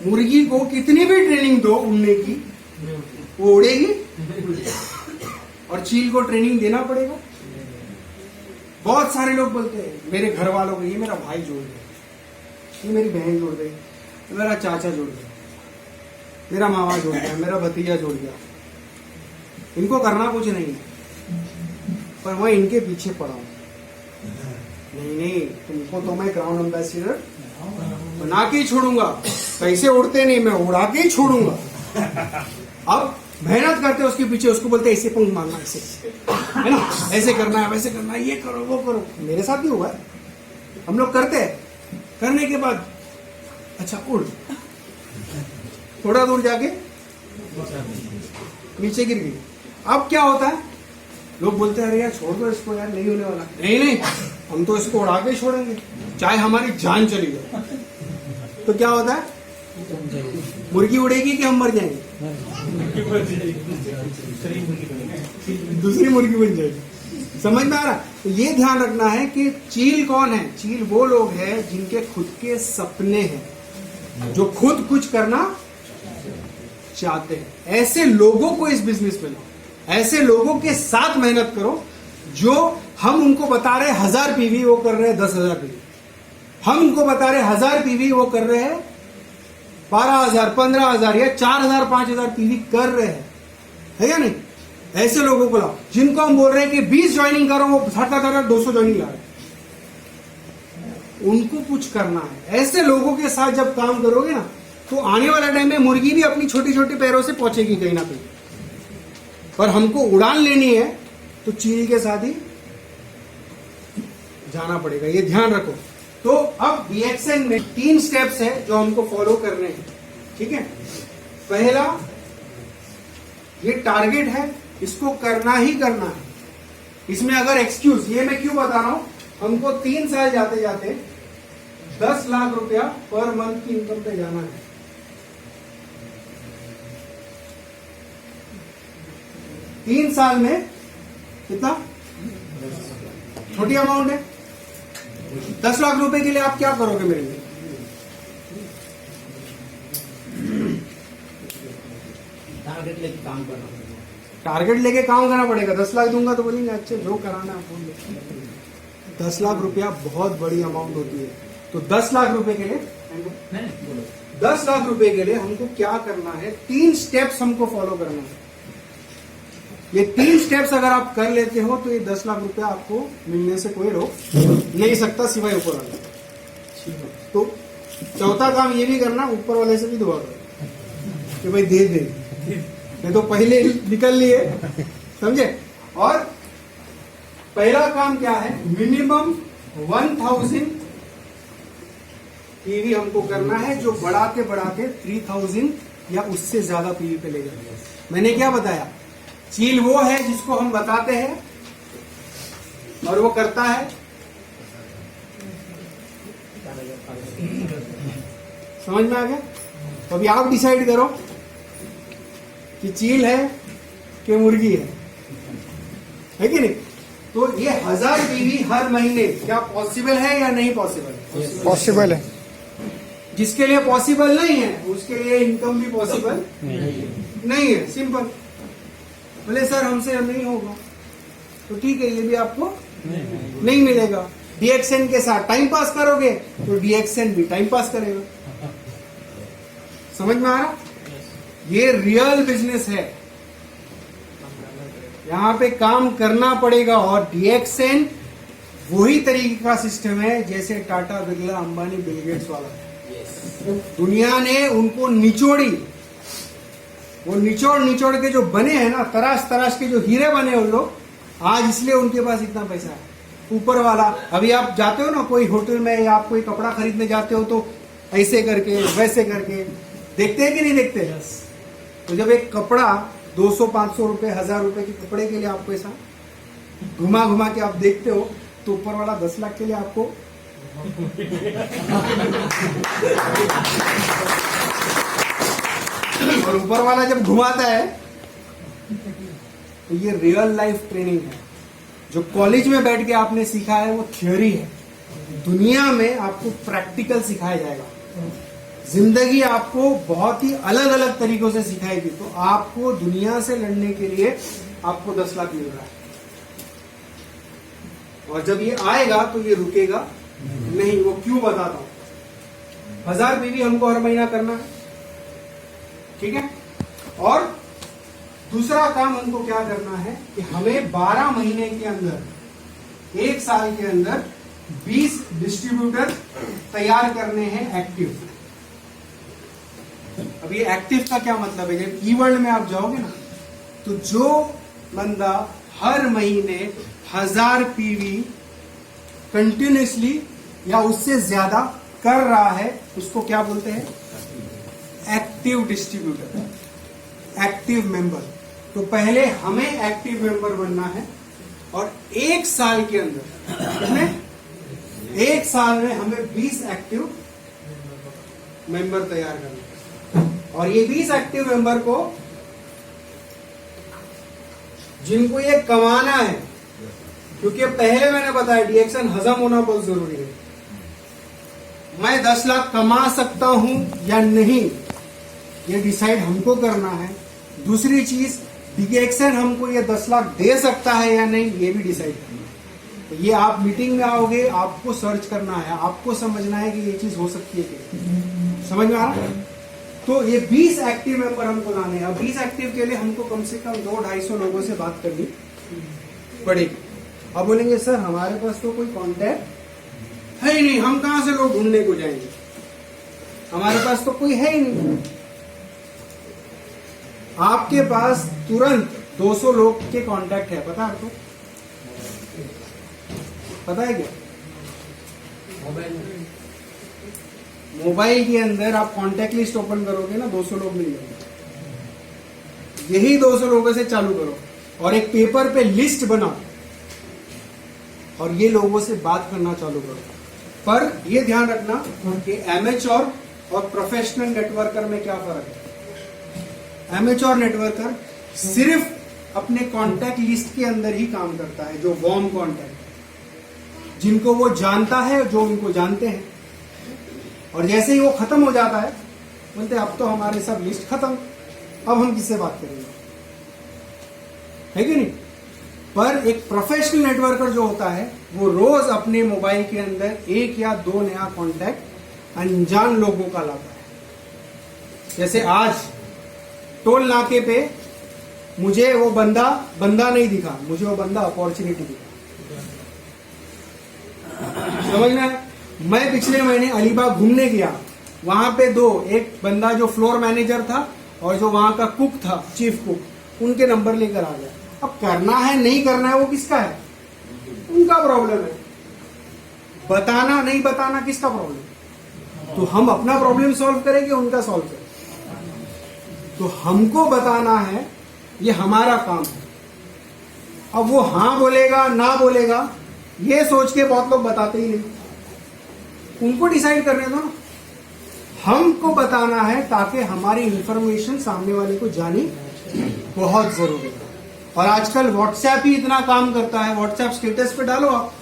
मुर्गी को कितनी भी ट्रेनिंग दो उड़ने की, वो उड़ेगी? और चील को ट्रेनिंग देना पड़ेगा। बहुत सारे लोग बोलते हैं मेरे घर वालों को, ये मेरा भाई जोड़ गया, ये मेरी बहन जोड़ गई, मेरा चाचा जोड़ गया, मेरा मामा जोड़ गया, मेरा भतीजा जोड़ गया, इनको करना कुछ नहीं है, पर मैं इनके पीछे पड़ा हूं। नहीं, तुमको तो मैं क्राउन एम्बेसडर बना के ही छोड़ूंगा। पैसे उड़ते नहीं, मैं उड़ा के ही छोड़ूंगा। अब मेहनत करते उसके पीछे, उसको बोलते ऐसे पंख मारना, ऐसे है ना, ऐसे करना है, वैसे करना है, ये करो वो करो। मेरे साथ भी हुआ है, हम लोग करते हैं। करने के बाद अच्छा उड़, थोड़ा दूर जाके नीचे गिर गई। अब क्या होता है, लोग बोलते हैं अरे यार छोड़ दो इसको, यार नहीं होने वाला। नहीं, हम तो इसको उड़ा के छोड़ेंगे, चाहे हमारी जान चली जाए। तो क्या होता है, मुर्गी उड़ेगी कि हम मर जाएंगे? दूसरी मुर्गी बन जाएगी। समझ में आ रहा? तो ये ध्यान रखना है कि चील कौन है। चील वो लोग हैं जिनके खुद के सपने हैं, जो खुद कुछ करना चाहते हैं। ऐसे लोगों को इस बिजनेस में लाओ, ऐसे लोगों के साथ मेहनत करो। जो हम उनको बता रहे 1000 पीवी, वो कर रहे हैं 10,000 पीवी। हम उनको बता रहे 1000 पीवी, वो कर रहे हैं 12,000, 15,000 या 4,000, 5,000 पीवी कर रहे हैं, है या नहीं? ऐसे लोगों को लाओ। जिनको हम बोल रहे हैं कि 20 ज्वाइनिंग करो, वो 200 ज्वाइनिंग ला रहे हैं। उनको कुछ करना है। ऐसे लोगों के साथ जब काम करोगे ना, तो आने वाले टाइम में मुर्गी भी अपनी छोटी छोटी पैरों से पहुंचेगी कहीं ना कहीं। पर हमको उड़ान लेनी है तो चील के साथ ही जाना पड़ेगा, ये ध्यान रखो। तो अब DXN में 3 स्टेप्स है जो हमको फॉलो करने हैं, ठीक है? पहला, ये टारगेट है, इसको करना ही करना है। इसमें अगर एक्सक्यूज, ये मैं क्यों बता रहा हूं, हमको 3 साल जाते जाते 10 लाख रुपया पर मंथ की इनकम पे जाना है। तीन साल में कितना? छोटी अमाउंट है। 10 लाख रुपए के लिए आप क्या करोगे मेरे लिए? टारगेट लेके काम करना पड़ेगा। टारगेट लेके काम करना पड़ेगा। 10 लाख दूंगा तो बोलेंगे अच्छे जो कराना है। 10 लाख रुपया बहुत बड़ी अमाउंट होती है। तो 10 लाख रुपए के लिए, 10 लाख रुपए के लिए हमको क्या करना है? 3 स्टेप्स हमको फॉलो करना है। ये 3 स्टेप्स अगर आप कर लेते हो तो ये 10 लाख रुपया आपको मिलने से कोई रोक नहीं सकता, सिवाय ऊपर वाले। तो चौथा काम ये भी करना, ऊपर वाले से भी दुआ करो कि भाई दे दे, नहीं तो पहले निकल लिए, समझे? और पहला काम क्या है, मिनिमम 1000 पीवी हमको करना है, जो बढ़ाते बढ़ाते 3000 या उससे ज्यादा पीवी पे ले जाएंगे। मैंने क्या बताया, चील वो है जिसको हम बताते हैं और वो करता है। समझ में आ गया? तो अभी आप डिसाइड करो कि चील है कि मुर्गी है कि नहीं? तो ये 1000 पीवी हर महीने क्या पॉसिबल है या नहीं पॉसिबल? पॉसिबल है। जिसके लिए पॉसिबल नहीं है उसके लिए इनकम भी पॉसिबल नहीं है। सिंपल। बोले सर हमसे नहीं होगा, तो ठीक है, ये भी आपको नहीं मिलेगा। DXN के साथ टाइम पास करोगे तो DXN भी टाइम पास करेगा। समझ में आ रहा? ये रियल बिजनेस है, यहाँ पे काम करना पड़ेगा। और DXN वही तरीके का सिस्टम है जैसे टाटा, बिरला, अंबानी, बिल गेट्स वाला। दुनिया ने उनको निचोड़ी, वो निचोड़ के जो बने हैं ना, तराश के जो हीरे बने उन लोग, आज इसलिए उनके पास इतना पैसा है। ऊपर वाला, अभी आप जाते हो ना कोई होटल में या आप कोई कपड़ा खरीदने जाते हो तो ऐसे करके वैसे करके देखते हैं कि नहीं देखते? तो जब एक कपड़ा 200-500 रुपए, 1000 रुपए के कपड़े के लिए आपको ऐसा घुमा के आप देखते हो, तो ऊपर वाला 10 लाख के लिए आपको और ऊपर वाला जब घुमाता है तो ये रियल लाइफ ट्रेनिंग है। जो कॉलेज में बैठ के आपने सीखा है वो थ्योरी है, दुनिया में आपको प्रैक्टिकल सिखाया जाएगा। जिंदगी आपको बहुत ही अलग अलग तरीकों से सिखाएगी। तो आपको दुनिया से लड़ने के लिए आपको 10 लाख मिल रहा है, और जब ये आएगा तो ये रुकेगा नहीं। वो क्यों बताता हूं। 1000 पीवी हमको हर महीना करना है, ठीक है। और दूसरा काम हमको क्या करना है कि हमें 12 महीने के अंदर, 1 साल के अंदर 20 डिस्ट्रीब्यूटर तैयार करने हैं एक्टिव। अब ये एक्टिव का क्या मतलब है, जब कीवर्ड में आप जाओगे ना, तो जो बंदा हर महीने 1000 पीवी कंटिन्यूसली या उससे ज्यादा कर रहा है, उसको क्या बोलते हैं, एक्टिव डिस्ट्रीब्यूटर, एक्टिव मेंबर। तो पहले हमें एक्टिव मेंबर बनना है, और 1 साल के अंदर, 1 साल में हमें 20 एक्टिव मेंबर तैयार करना है। और ये 20 एक्टिव मेंबर को, जिनको ये कमाना है, क्योंकि पहले मैंने बताया डीएक्शन हजम होना बहुत जरूरी है। मैं 10 लाख कमा सकता हूं या नहीं, ये डिसाइड हमको करना है। दूसरी चीज, डीएक्शन हमको ये 10 लाख दे सकता है या नहीं, ये भी डिसाइड करना है। तो ये आप मीटिंग में आओगे, आपको सर्च करना है, आपको समझना है कि ये चीज हो सकती है क्या, समझ में आ रहा है। तो ये 20 एक्टिव मेंबर हमको लाने हैं। अब 20 एक्टिव के लिए हमको कम से कम 200-250 लोगों से बात करनी पड़ेगी। अब बोलेंगे सर हमारे पास तो कोई कांटेक्ट है ही नहीं, हम कहां से लोग ढूंढने को जाएंगे, हमारे पास तो कोई है ही नहीं। आपके पास तुरंत 200 लोग के कांटेक्ट है, पता है आपको, पता है क्या? मोबाइल के अंदर आप कांटेक्ट लिस्ट ओपन करोगे ना, 200 लोग मिल जाएंगे। यही 200 लोगों से चालू करो, और एक पेपर पे लिस्ट बनाओ, और ये लोगों से बात करना चालू करो। पर ये ध्यान रखना कि एमेच्योर और प्रोफेशनल नेटवर्कर में क्या फर्क है। एमेच्योर नेटवर्कर सिर्फ अपने कांटेक्ट लिस्ट के अंदर ही काम करता है, जो वार्म कांटेक्ट, जिनको वो जानता है, जो उनको जानते हैं। और जैसे ही वो खत्म हो जाता है, बोलते अब तो हमारे सब लिस्ट खत्म, अब हम किससे बात करेंगे, है कि नहीं। पर एक प्रोफेशनल नेटवर्कर जो होता है, वो रोज अपने मोबाइल के अंदर 1 या 2 नया कांटेक्ट अनजान लोगों का लाता है। जैसे आज टोल नाके पे मुझे वो बंदा नहीं दिखा, मुझे वो बंदा अपॉर्चुनिटी दिखा, समझना है। मैं पिछले महीने अलीबाग घूमने गया, वहां पे एक बंदा जो फ्लोर मैनेजर था और जो वहां का कुक था, चीफ कुक, उनके नंबर लेकर आ गया। अब करना है नहीं करना है वो किसका है, उनका प्रॉब्लम है। बताना नहीं बताना किसका प्रॉब्लम। तो हम अपना प्रॉब्लम सॉल्व करेंगे, उनका सॉल्व करेंगे। तो हमको बताना है, ये हमारा काम है। अब वो हाँ बोलेगा ना बोलेगा, ये सोच के बहुत लोग बताते ही नहीं, उनको डिसाइड करने दो ना। हमको बताना है ताकि हमारी इंफॉर्मेशन सामने वाले को जानी बहुत जरूरी है। और आजकल व्हाट्सएप ही इतना काम करता है, व्हाट्सएप स्टेटस पे डालो आप,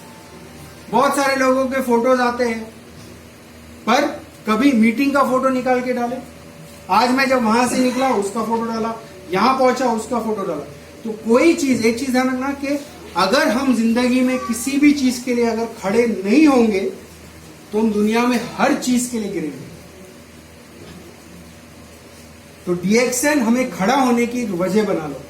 बहुत सारे लोगों के फोटोज आते हैं, पर कभी मीटिंग का फोटो निकाल के डाले। आज मैं जब वहां से निकला उसका फोटो डाला, यहां पहुंचा उसका फोटो डाला। तो कोई चीज, एक चीज ध्यान रखना कि अगर हम जिंदगी में किसी भी चीज के लिए अगर खड़े नहीं होंगे, तो हम दुनिया में हर चीज के लिए गिरेंगे। तो डीएक्शन हमें खड़ा होने की वजह बना लो।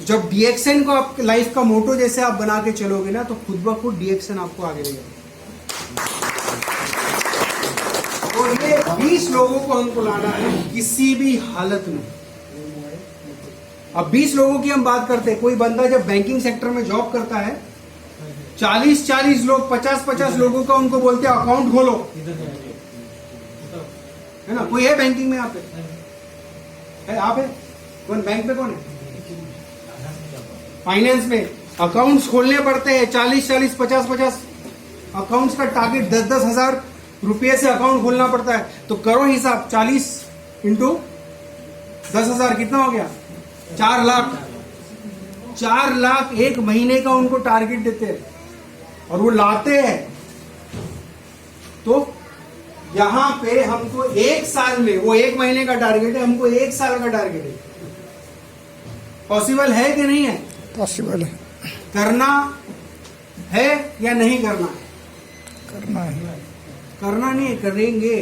जब डीएक्शन को आपके लाइफ का मोटो जैसे आप बना के चलोगे ना, तो खुद ब खुद डीएक्शन आपको आगे ले जाएगा। तो ये 20 लोगों को हमको लाना है किसी भी हालत में। अब 20 लोगों की हम बात करते हैं। कोई बंदा जब बैंकिंग सेक्टर में जॉब करता है, 40-40 लोग, 50-50 लोगों का उनको बोलते हैं अकाउंट खोलो, है ना। कोई है बैंकिंग में यहाँ पे? है आप है? कौन बैंक पे कौन है? फाइनेंस में अकाउंट्स खोलने पड़ते हैं, 40-40, 50-50 अकाउंट्स का टारगेट, 10-10 हजार रुपये से अकाउंट खोलना पड़ता है। तो करो हिसाब, 40 इंटू 10,000 कितना हो गया? 4 लाख। 4 लाख एक महीने का उनको टारगेट देते हैं और वो लाते हैं। तो यहाँ पे हमको 1 साल में, वो 1 महीने का टारगेट है, हमको 1 साल का टारगेट है। पॉसिबल है कि नहीं है? पॉसिबल है, करना है या नहीं करना है? करना है। करना नहीं, करेंगे।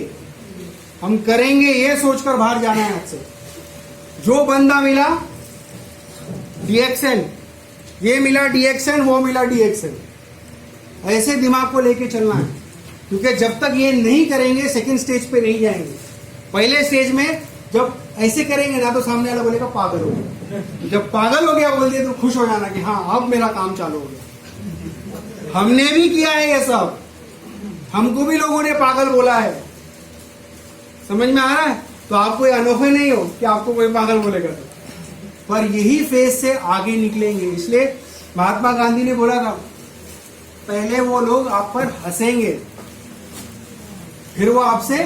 हम करेंगे ये सोचकर बाहर जाना है आज से। जो बंदा मिला DXN, ये मिला DXN, वो मिला DXN, ऐसे दिमाग को लेके चलना है। क्योंकि जब तक ये नहीं करेंगे सेकंड स्टेज पे नहीं जाएंगे। पहले स्टेज में जब ऐसे करेंगे ना तो सामने वाला बोलेगा पागल हो गया। जब पागल हो गया बोल दिया तो खुश हो जाना कि हाँ अब मेरा काम चालू हो गया। हमने भी किया है ये सब, हमको भी लोगों ने पागल बोला है। समझ में आ रहा है? तो आप कोई अनोखे नहीं हो कि आपको कोई पागल बोलेगा। पर यही फेज से आगे निकलेंगे। इसलिए महात्मा गांधी ने बोला था, पहले वो लोग आप पर हंसेंगे, फिर वो आपसे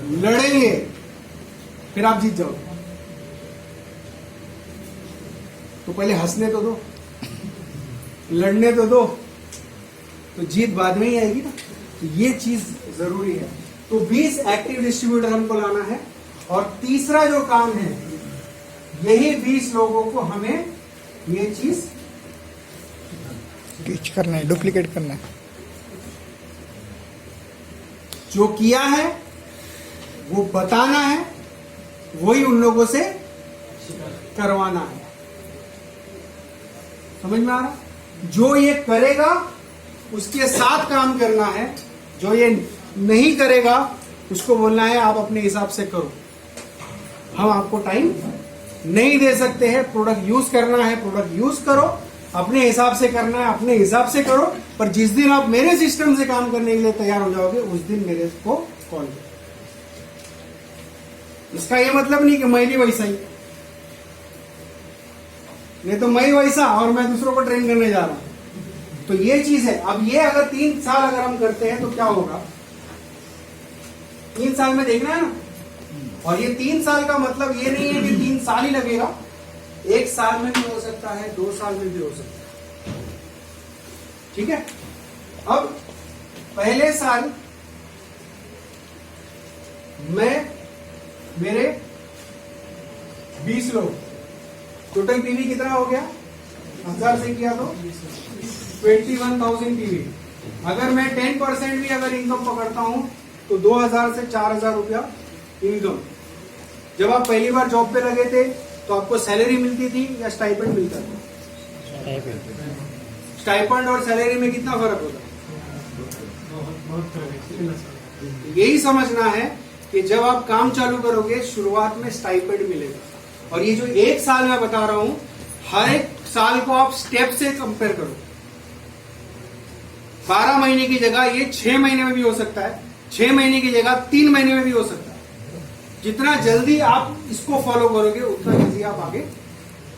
लड़ेंगे, फिर आप जीत जाओगे। तो पहले हंसने तो दो, लड़ने तो दो, तो जीत बाद में ही आएगी ना। तो ये चीज जरूरी है। तो 20 एक्टिव डिस्ट्रीब्यूटर हमको लाना है। और तीसरा जो काम है, यही 20 लोगों को हमें ये चीज टीच करना है, डुप्लीकेट करना है। जो किया है वो बताना है, वही उन लोगों से करवाना है। समझ में आ रहा? जो ये करेगा उसके साथ काम करना है, जो ये नहीं करेगा उसको बोलना है आप अपने हिसाब से करो, हम आपको टाइम नहीं दे सकते हैं। प्रोडक्ट यूज करना है, प्रोडक्ट यूज करो, अपने हिसाब से करना है, अपने हिसाब से करो। पर जिस दिन आप मेरे सिस्टम से काम करने के लिए तैयार हो जाओगे, उस दिन मेरे को कॉल करो। इसका ये मतलब नहीं कि मैं भी वैसा ही, नहीं तो मैं वैसा और मैं दूसरों को ट्रेन करने जा रहा हूं। तो ये चीज है। अब ये अगर 3 साल अगर हम करते हैं तो क्या होगा? 3 साल में देखना है ना। और ये 3 साल का मतलब ये नहीं है कि 3 साल ही लगेगा, 1 साल में भी हो सकता है, 2 साल में भी हो सकता है। ठीक है? अब पहले साल मैं मेरे 20 लोग, टोटल पीवी कितना हो गया? 1000 से किया तो 21,000 पीवी। अगर मैं 10% भी अगर इनकम पकड़ता हूं तो 2000 से 4000 रुपया इनकम। जब आप पहली बार जॉब पे लगे थे तो आपको सैलरी मिलती थी या स्टाइपेंड मिलता था? स्टाइपेंड और सैलरी में कितना फर्क होता? यही समझना है कि जब आप काम चालू करोगे शुरुआत में स्टाइपेंड मिलेगा। और ये जो 1 साल मैं बता रहा हूं, हर एक साल को आप स्टेप से कंपेयर करो। 12 महीने की जगह ये 6 महीने में भी हो सकता है, 6 महीने की जगह 3 महीने में भी हो सकता है। जितना जल्दी आप इसको फॉलो करोगे उतना जल्दी आप आगे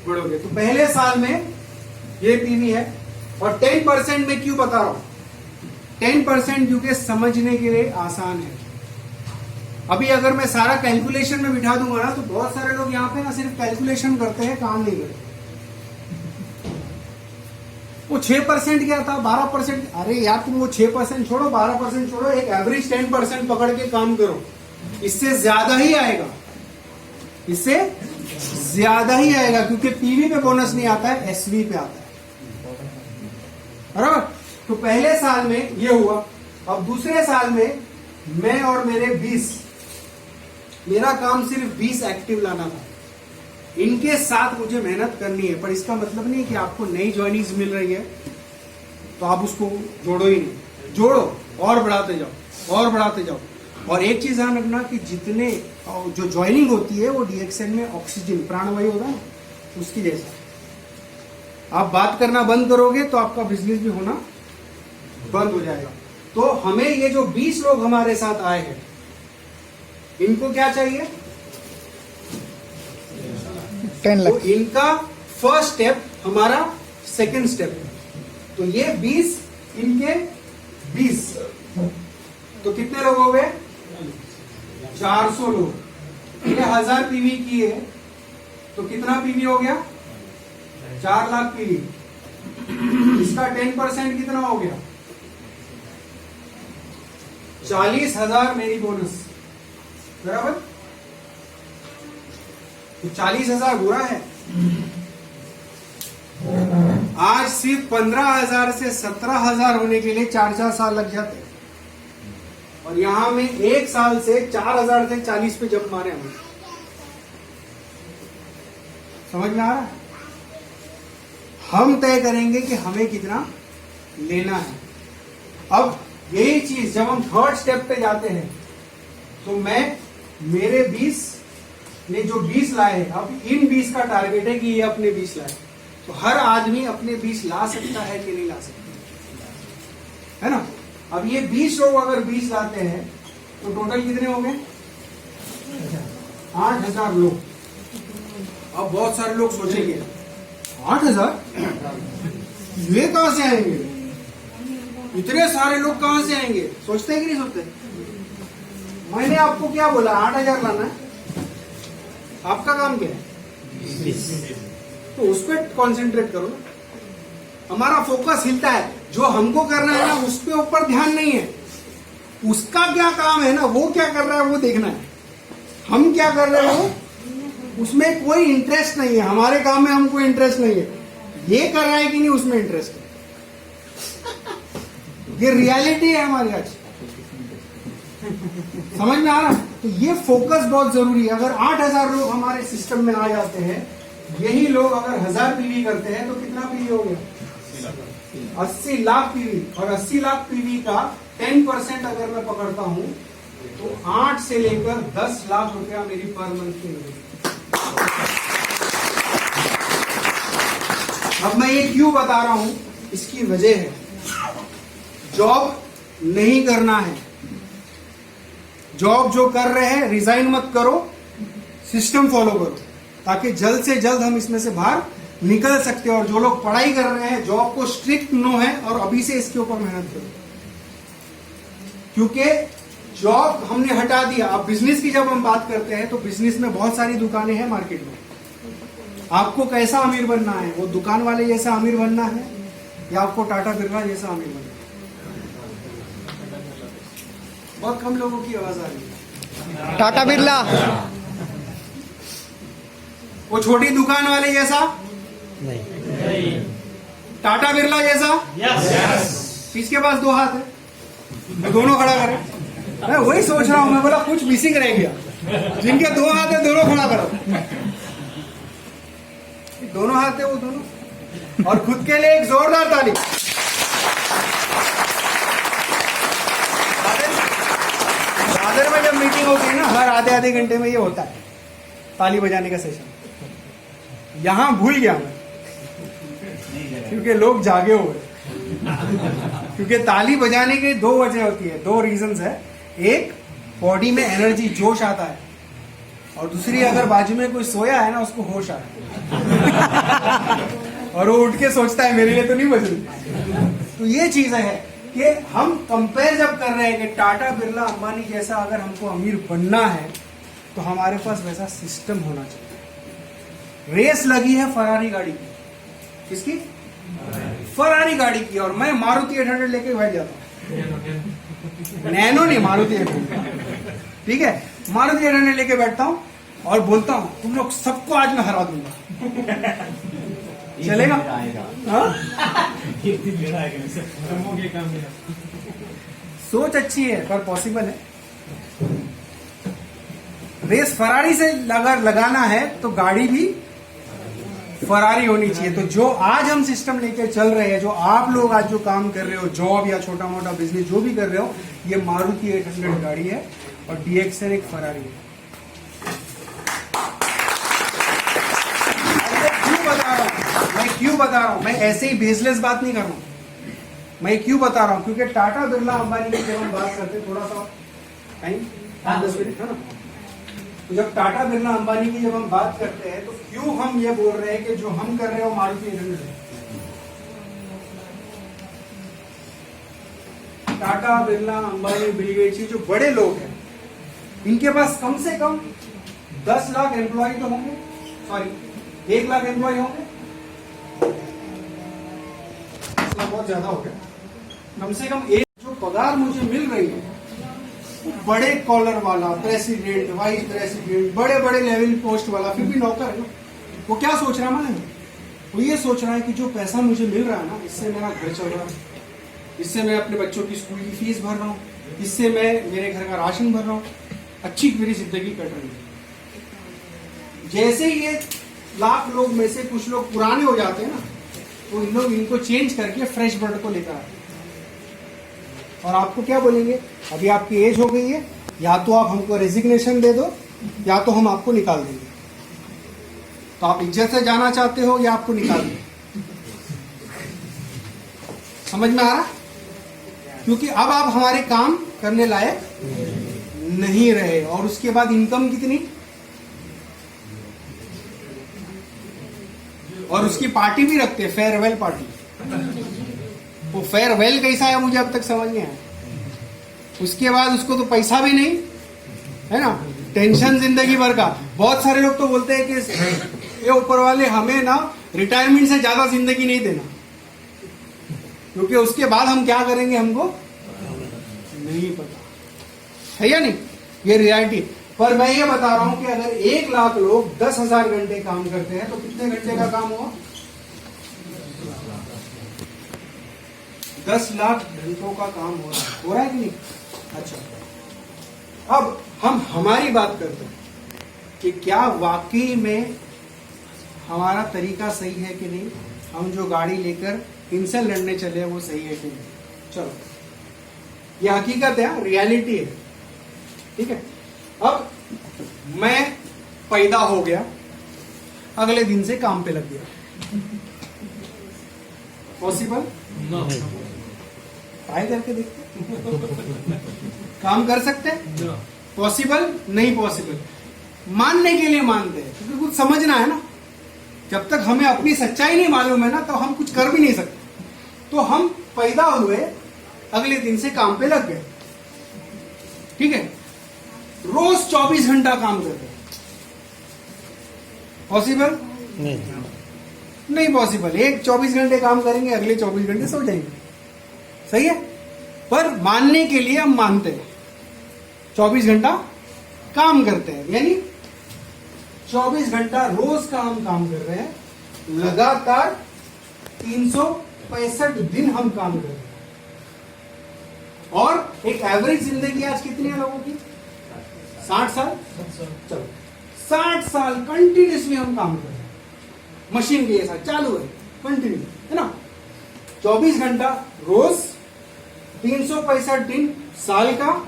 बढ़ोगे। तो पहले साल में ये पीवी है। और 10% में क्यों बता रहा हूं? 10% क्योंकि समझने के लिए आसान है। अभी अगर मैं सारा कैलकुलेशन में बिठा दूंगा ना तो बहुत सारे लोग यहाँ पे ना सिर्फ कैलकुलेशन करते हैं, काम नहीं करते। वो 6% क्या था, 12%? अरे यार तुम वो 6% छोड़ो, 12% छोड़ो, एक एवरेज 10% पकड़ के काम करो। इससे ज्यादा ही आएगा, इससे ज्यादा ही आएगा। क्योंकि पीवी पे बोनस नहीं आता है, एसवी पे आता है। बराबर? तो पहले साल में ये हुआ। अब दूसरे साल में मैं और मेरे 20, मेरा काम सिर्फ 20 एक्टिव लाना था। इनके साथ मुझे मेहनत करनी है। पर इसका मतलब नहीं कि आपको नई ज्वाइनिंग्स मिल रही है तो आप उसको जोड़ो ही नहीं। जोड़ो और बढ़ाते जाओ और बढ़ाते जाओ। और एक चीज ध्यान रखना कि जितने जो ज्वाइनिंग होती है वो DXN में ऑक्सीजन प्राणवायु होता है ना, उसकी जैसा। आप बात करना बंद करोगे तो आपका बिजनेस भी होना बंद हो जाएगा। तो हमें ये जो 20 लोग हमारे साथ आए हैं, इनको क्या चाहिए? 10 तो लाख। इनका फर्स्ट स्टेप हमारा सेकंड स्टेप। तो ये 20, इनके 20, तो कितने लोग हो गए? 400 लोग। ये 1000 पीवी की है तो कितना पीवी हो गया? 4 लाख पीवी। इसका 10% कितना हो गया? 40,000 मेरी बोनस, बराबर। तो 40,000 बुरा है। आज सिर्फ 15,000 से 17,000 होने के लिए 4 साल लग जाते हैं, और यहां में 1 साल से 4,000 से 40 पे जंप मारे हमें। समझ में आ रहा है? हम तय करेंगे कि हमें कितना लेना है। अब यही चीज जब हम थर्ड स्टेप पे जाते हैं, तो मेरे 20 ने जो 20 लाए, अब इन 20 का टारगेट है कि ये अपने 20 लाए। तो हर आदमी अपने 20 ला सकता है कि नहीं ला सकता, है ना। अब ये 20 लोग अगर 20 लाते हैं तो टोटल कितने हो गए? 8,000 लोग। अब बहुत सारे लोग सोचेंगे 8,000 ये कहां से आएंगे, इतने सारे लोग कहां से आएंगे? सोचते हैं कि नहीं सोचते? मैंने आपको क्या बोला? 8,000 लाना है। आपका काम क्या है? तो उस पर कॉन्सेंट्रेट करो ना। हमारा फोकस हिलता है, जो हमको करना है ना उस पे ऊपर ध्यान नहीं है। उसका क्या काम है ना, वो क्या कर रहा है वो देखना है। हम क्या कर रहे हो उसमें कोई इंटरेस्ट नहीं है। हमारे काम में हमको इंटरेस्ट नहीं है, ये कर रहा है कि नहीं उसमें इंटरेस्ट है। ये रियलिटी है हमारी आज। समझ में आ रहा है? तो ये फोकस बहुत जरूरी है। अगर 8,000 लोग हमारे सिस्टम में आ जाते हैं, यही लोग अगर 1,000 पीवी करते हैं तो कितना पीवी हो गया? 80 लाख पीवी। और 80 लाख पीवी का 10% अगर मैं पकड़ता हूं तो 8 से लेकर 10 लाख रुपया मेरी पर मंथ की मिलेगी। अब मैं ये क्यों बता रहा हूं, इसकी वजह है, जॉब नहीं करना है। जॉब जो कर रहे हैं रिजाइन मत करो, सिस्टम फॉलो करो, ताकि जल्द से जल्द हम इसमें से बाहर निकल सकते हैं। और जो लोग पढ़ाई कर रहे हैं, जॉब को स्ट्रिक्ट नो है और अभी से इसके ऊपर मेहनत करो, क्योंकि जॉब हमने हटा दिया। अब बिजनेस की जब हम बात करते हैं तो बिजनेस में बहुत सारी दुकानें हैं मार्केट में। आपको कैसा अमीर बनना है? वो दुकान वाले जैसा अमीर बनना है या आपको टाटा बिरला जैसा अमीर बनना है? बहुत कम लोगों की आवाज आ रही है। टाटा बिरला। वो छोटी दुकान वाले जैसा नहीं। टाटा बिरला जैसा? यस। किसके पास 2 हाथ है? वो दोनों खड़ा करें। मैं वही सोच रहा हूं, मैं बोला कुछ मिसिंग रह गया। जिनके 2 हाथ है दोनों खड़ा करो। दोनों हाथ है वो दोनों। और खुद के लिए एक जोरदार ताली। दादर में जब मीटिंग होती है ना, हर आधे घंटे में ये होता है ताली बजाने का सेशन। यहां भूल गया मैं, क्योंकि लोग जागे हुए। क्योंकि ताली बजाने की 2 वजह होती है, 2 रीजंस है। एक, बॉडी में एनर्जी, जोश आता है, और दूसरी, अगर बाजू में कोई सोया है ना उसको होश आता है और वो उठ के सोचता है मेरे लिए तो नहीं बजी। तो ये चीज है कि हम कंपेयर जब कर रहे हैं कि टाटा बिरला अंबानी जैसा अगर हमको अमीर बनना है तो हमारे पास वैसा सिस्टम होना चाहिए। रेस लगी है फरारी गाड़ी की। किसकी? फरारी गाड़ी की। और मैं मारुति 800 लेके बैठ जाता हूँ। नैनो नहीं, मारुति 800। ठीक है, मारुति 800 लेके बैठता हूँ और बोलता हूँ तुम लोग सबको आज मैं हरा दूंगा। चलेगा? हाँ? सोच अच्छी है पर पॉसिबल है। रेस फरारी से अगर लगाना है तो गाड़ी भी फरारी होनी चाहिए। तो जो आज हम सिस्टम लेके चल रहे हैं, जो आप लोग आज जो काम कर रहे हो, जॉब या छोटा मोटा बिजनेस जो भी कर रहे हो, ये मारुति 800 गाड़ी है और DXR एक फरारी है। मैं क्यों बता रहा हूं? मैं ऐसे ही बेसलेस बात नहीं कर रहा हूं। मैं क्यों बता रहा हूं? क्योंकि टाटा बिरला अंबानी की जब हम बात करते हैं, थोड़ा सा टाइम 10 मिनट है ना, तो जब टाटा बिरला अंबानी की जब हम बात करते हैं तो क्यों हम ये बोल रहे हैं कि जो हम कर रहे हो मारुति 800 है। टाटा बिरला अंबानी बिल गेट्स, जो बड़े लोग हैं, इनके पास कम से कम 10 लाख एम्प्लॉय तो होंगे, सॉरी 1 लाख एम्प्लॉय होंगे। बहुत ज्यादा हो गया। कम से कम एक जो पगार मुझे मिल रही है बड़े कॉलर वाला, प्रेसिडेंट, वाइस प्रेसिडेंट, बड़े बड़े लेवल पोस्ट वाला, फिर भी नौकर है ना, वो क्या सोच रहा है मालूम है? वो ये सोच रहा है कि जो पैसा मुझे मिल रहा है ना, इससे मेरा घर चल रहा है, इससे मैं अपने बच्चों की स्कूल की फीस भर रहा हूँ, इससे मैं मेरे घर का राशन भर रहा हूँ, अच्छी मेरी जिंदगी कट रही है। जैसे ही ये लाख लोग में से कुछ लोग पुराने हो जाते हैं ना, तो इन लोग इनको चेंज करके फ्रेश ब्लड को लेकर आते हैं और आपको क्या बोलेंगे, अभी आपकी एज हो गई है, या तो आप हमको रेजिग्नेशन दे दो या तो हम आपको निकाल देंगे। तो आप इज्जत से जाना चाहते हो या आपको निकाल दें? समझ में आ रहा? क्योंकि अब आप हमारे काम करने लायक नहीं रहे। और उसके बाद इनकम कितनी, और उसकी पार्टी भी रखते हैं, फेयरवेल पार्टी। वो फेयरवेल कैसा है मुझे अब तक समझ नहीं आया। उसके बाद उसको तो पैसा भी नहीं है ना, टेंशन जिंदगी भर का। बहुत सारे लोग तो बोलते हैं कि ये ऊपर वाले हमें ना रिटायरमेंट से ज्यादा जिंदगी नहीं देना, क्योंकि उसके बाद हम क्या करेंगे हमको नहीं पता है या नहीं। ये रियलिटी। पर मैं ये बता रहा हूं कि अगर 1 लाख लोग 10,000 घंटे काम करते हैं तो कितने घंटे का काम हुआ? 10 लाख घंटों का काम हो रहा है कि नहीं? अच्छा, अब हम हमारी बात करते हैं कि क्या वाकई में हमारा तरीका सही है कि नहीं। हम जो गाड़ी लेकर इनसे लड़ने चले वो सही है कि नहीं। चलो, ये हकीकत है, रियलिटी है, ठीक है। अब मैं पैदा हो गया, अगले दिन से काम पे लग गया, पॉसिबल? ट्राई करके देखते काम कर सकते? पॉसिबल नहीं पॉसिबल। मानने के लिए मानते हैं क्योंकि कुछ समझना है ना। जब तक हमें अपनी सच्चाई नहीं मालूम है ना, तो हम कुछ कर भी नहीं सकते। तो हम पैदा हुए, अगले दिन से काम पे लग गए, ठीक है। रोज 24 घंटा काम कर रहे, पॉसिबल? नहीं पॉसिबल। एक 24 घंटे काम करेंगे, अगले 24 घंटे सो जाएंगे, सही है। पर मानने के लिए हम मानते हैं, 24 घंटा काम करते हैं, यानी 24 घंटा रोज का हम काम कर रहे हैं, लगातार 365 दिन हम काम कर रहे हैं। और एक एवरेज जिंदगी आज कितनी है लोगों की? 60 साल। चलो, 60 साल कंटिन्यूसली हम काम कर रहे हैं, मशीन के जैसा चालू है, कंटिन्यू, है ना। 24 घंटा रोज, 365 दिन साल का,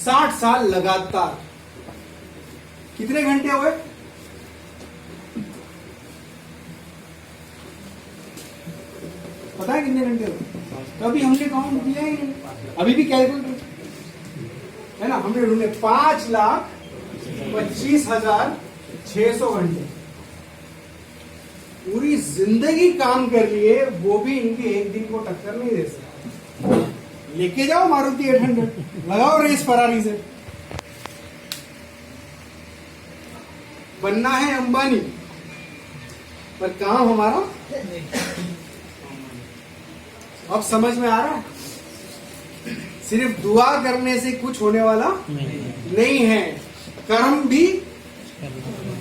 60 साल लगातार। कितने घंटे हुए? पता है कितने घंटे हुए? कभी हमने काउंट किया ही नहीं, अभी भी कैलकुलेट है ना। हमने ढूंढे 5,25,600 घंटे, पूरी जिंदगी काम कर लिए, वो भी इनके एक दिन को टक्कर नहीं दे सकते। लेके जाओ मारुति 800, लगाओ रेस फरारी से। बनना है अंबानी, पर काम हमारा। अब समझ में आ रहा है? सिर्फ दुआ करने से कुछ होने वाला नहीं है, कर्म भी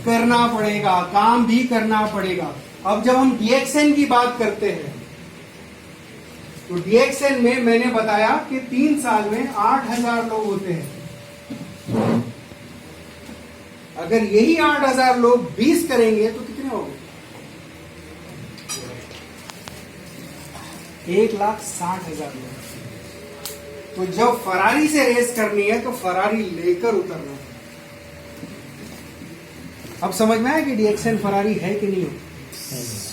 करना पड़ेगा, काम भी करना पड़ेगा। अब जब हम डीएक्सएन की बात करते हैं, तो डीएक्सएन में मैंने बताया कि 3 साल में 8,000 लोग होते हैं। अगर यही 8,000 लोग 20 करेंगे तो कितने हो गए? 1,60,000 लोग। तो जब फरारी से रेस करनी है तो फरारी लेकर उतरना है। अब समझ में आया कि डीएक्सएन फरारी है कि नहीं है।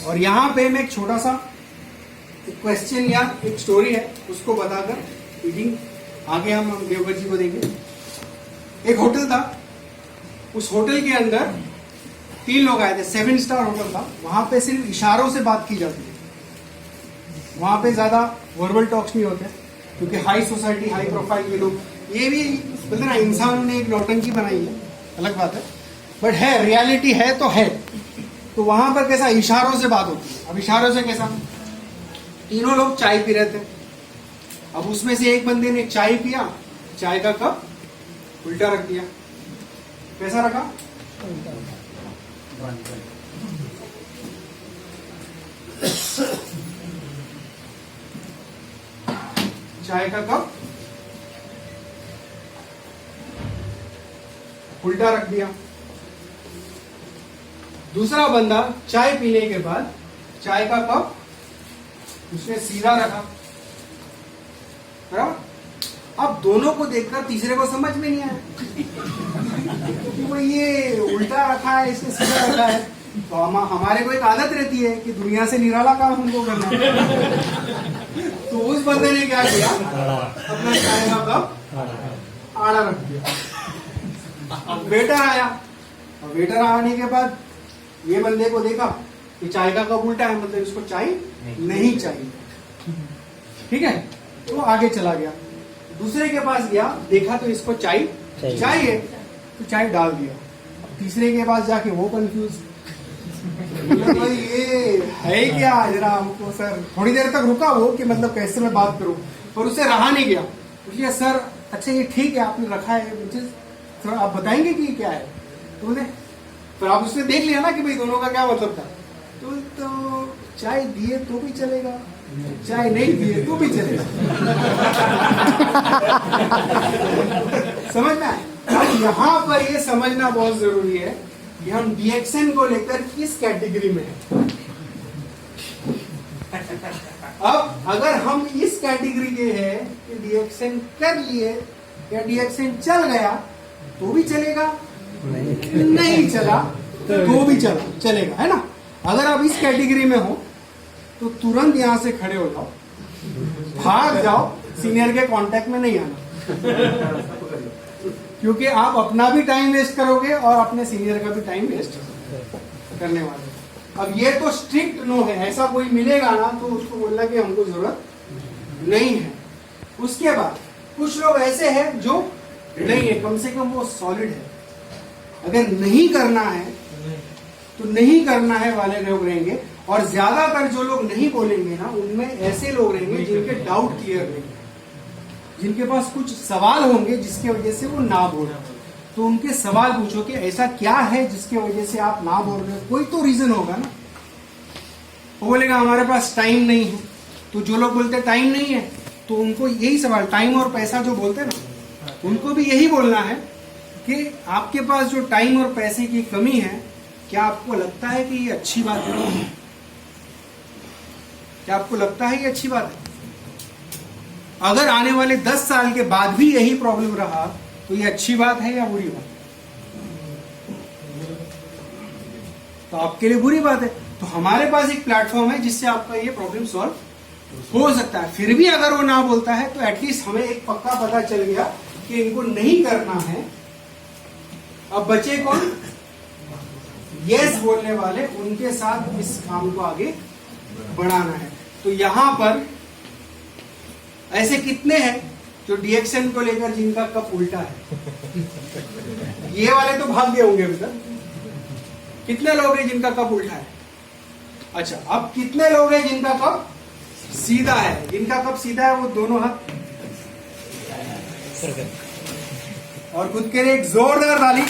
और यहां पे मैं एक छोटा सा क्वेश्चन या एक स्टोरी है, उसको बताकर मीटिंग आगे हम देवगढ़ जी को देंगे। एक होटल था, उस होटल के अंदर 3 लोग आए थे, 7 स्टार होटल था। वहां पे सिर्फ इशारों से बात की जाती है, वहां पे ज्यादा वर्बल टॉक्स नहीं होते, क्योंकि हाई सोसाइटी, हाई प्रोफाइल के लोग, ये भी बोलते ना इंसान ने एक नौटंकी बनाई है, अलग बात है, बट है, रियलिटी है तो है। तो वहां पर कैसा इशारों से बात होती है। अब इशारों से कैसा, तीनों लोग चाय पी रहे थे। अब उसमें से एक बंदे ने चाय पिया चाय का कप उल्टा रख दिया। कैसा रखा? चाय का कप उल्टा रख दिया। दूसरा बंदा चाय पीने के बाद चाय का कप उसने सीधा रखा, बराबर। अब दोनों को देखकर तीसरे को समझ में नहीं आया कि भाई ये उल्टा रखा है, इसने सीधा रखा है। तो हमारे को एक आदत रहती है कि दुनिया से निराला काम हमको करना है। तो उस बंदे ने क्या किया, अपना चाय का कप आड़ा रख दिया। अब वेटर आया, और वेटर आने के बाद ये बंदे को देखा कि चाय का कप उल्टा है, मतलब इसको चाय नहीं चाहिए, ठीक है। तो आगे चला गया, दूसरे के पास गया, देखा तो इसको चाय चाहिए, तो चाय डाल दिया। तीसरे के पास जाके वो कंफ्यूज, भाई ये है क्या, जरा हमको सर। थोड़ी देर तक रुका वो कि मतलब कैसे मैं बात करूं, पर उससे रहा नहीं गया। पूछिए सर, अच्छा ये ठीक है आपने रखा है, मुझे थोड़ा आप बताएंगे कि क्या है। तो बोले, पर आप उसने देख लिया ना कि भाई दोनों का क्या मतलब था। तो चाय दिए तो भी चलेगा, चाय नहीं दिए तो भी चलेगा। समझ में आए? अब यहाँ पर ये समझना बहुत जरूरी है कि हम डीएक्शन को लेकर किस कैटेगरी में हैं। अब अगर हम इस कैटेगरी के हैं कि डीएक्शन कर लिए या डीएक्शन चल गया तो भी चलेगा, नहीं चला तो भी चलेगा, है ना। अगर आप इस कैटेगरी में हो तो तुरंत यहां से खड़े हो जाओ, भाग जाओ, सीनियर के कांटेक्ट में नहीं आना, क्योंकि आप अपना भी टाइम वेस्ट करोगे और अपने सीनियर का भी टाइम वेस्ट करने वाले। अब ये तो स्ट्रिक्ट नो है, ऐसा कोई मिलेगा ना तो उसको बोलना कि हमको जरूरत नहीं है। उसके बाद कुछ लोग ऐसे हैं जो नहीं है, कम से कम वो सॉलिड है, अगर नहीं करना है तो नहीं करना है वाले लोग रहेंगे। और ज्यादातर जो लोग नहीं बोलेंगे ना, उनमें ऐसे लोग रहेंगे जिनके डाउट क्लियर नहीं है, जिनके पास कुछ सवाल होंगे जिसके वजह से वो ना बोल रहे। तो उनके सवाल पूछो कि ऐसा क्या है जिसके वजह से आप ना बोल रहे हो, कोई तो रीजन होगा ना। वो बोलेगा हमारे पास टाइम नहीं है। तो जो लोग बोलते टाइम नहीं है, तो उनको यही सवाल, टाइम और पैसा जो बोलते हैं ना, उनको भी यही बोलना है कि आपके पास जो टाइम और पैसे की कमी है, क्या आपको लगता है कि ये अच्छी बात है? क्या आपको लगता है ये अच्छी बात है? अगर आने वाले 10 साल के बाद भी यही प्रॉब्लम रहा तो ये अच्छी बात है या बुरी बात? तो आपके लिए बुरी बात है। तो हमारे पास एक प्लेटफॉर्म है जिससे आपका ये प्रॉब्लम सॉल्व हो सकता है। फिर भी अगर वो ना बोलता है तो एटलीस्ट हमें एक पक्का पता चल गया कि इनको नहीं करना है। अब बचे कौन? यस बोलने वाले, उनके साथ इस काम को आगे बढ़ाना है। तो यहां पर ऐसे कितने हैं जो डीएक्शन को लेकर जिनका कप उल्टा है? ये वाले तो भाग गए होंगे अभी तक। कितने लोग हैं जिनका कप उल्टा है? अच्छा, अब कितने लोग हैं जिनका कप सीधा है? जिनका कप सीधा है वो दोनों हाथ और खुद के लिए एक जोरदार ताली।